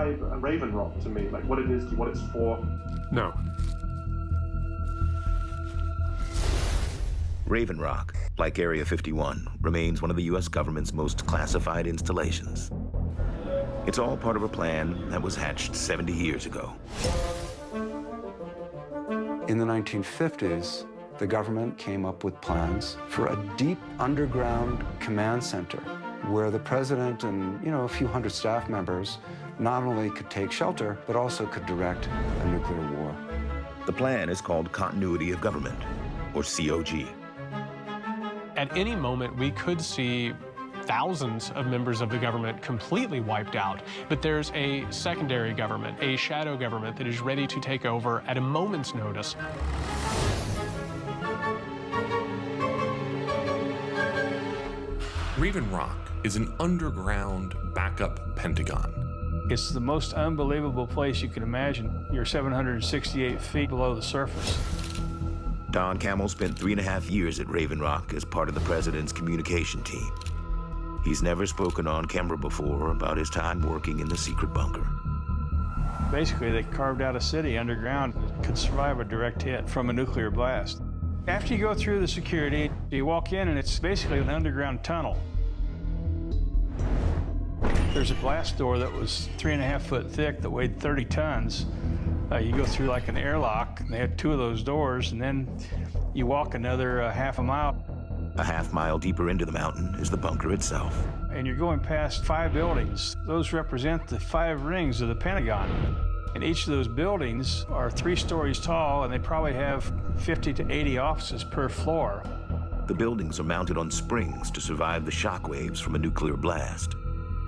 Raven Rock to me, like what it is, what it's for? No. Raven Rock, like Area 51, remains one of the U.S. government's most classified installations. It's all part of a plan that was hatched 70 years ago. In the 1950s, the government came up with plans for a deep underground command center where the president and, a few hundred staff members not only could take shelter, but also could direct a nuclear war. The plan is called Continuity of Government, or COG. At any moment, we could see thousands of members of the government completely wiped out. But there's a secondary government, a shadow government that is ready to take over at a moment's notice. Raven Rock is an underground backup Pentagon. It's the most unbelievable place you can imagine. You're 768 feet below the surface. Don Campbell spent 3.5 years at Raven Rock as part of the president's communication team. He's never spoken on camera before about his time working in the secret bunker. Basically, they carved out a city underground that could survive a direct hit from a nuclear blast. After you go through the security, you walk in and it's basically an underground tunnel. There's a blast door that was 3.5 foot thick that weighed 30 tons. You go through like an airlock, and they had 2 of those doors, and then you walk another half a mile. A half-mile deeper into the mountain is the bunker itself. And you're going past 5 buildings. Those represent the 5 rings of the Pentagon. And each of those buildings are 3 stories tall, and they probably have 50 to 80 offices per floor. The buildings are mounted on springs to survive the shock waves from a nuclear blast.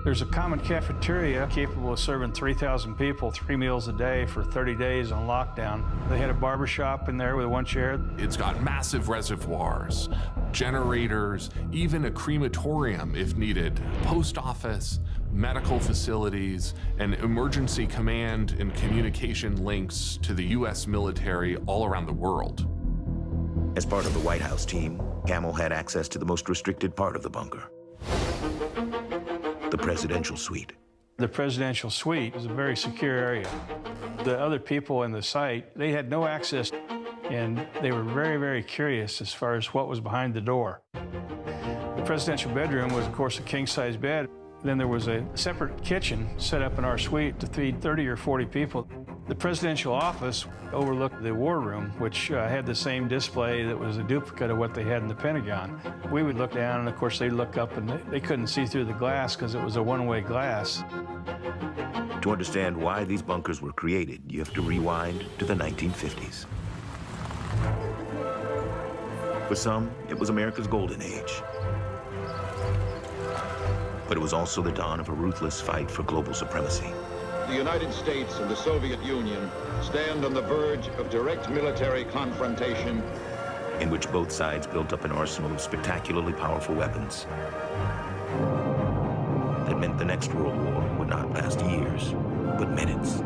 There's a common cafeteria capable of serving 3,000 people 3 meals a day for 30 days on lockdown. They had a barber shop in there with 1 chair. It's got massive reservoirs, generators, even a crematorium if needed, post office, medical facilities, and emergency command and communication links to the U.S. military all around the world. As part of the White House team, Campbell had access to the most restricted part of the bunker, the presidential suite. The presidential suite is a very secure area. The other people in the site, they had no access, and they were very, very curious as far as what was behind the door. The presidential bedroom was, of course, a king-size bed. Then there was a separate kitchen set up in our suite to feed 30 or 40 people. The presidential office overlooked the war room, which had the same display that was a duplicate of what they had in the Pentagon. We would look down, and of course, they'd look up, and they couldn't see through the glass because it was a one-way glass. To understand why these bunkers were created, you have to rewind to the 1950s. For some, it was America's golden age. But it was also the dawn of a ruthless fight for global supremacy. The United States and the Soviet Union stand on the verge of direct military confrontation, in which both sides built up an arsenal of spectacularly powerful weapons that meant the next World War would not last years, but minutes.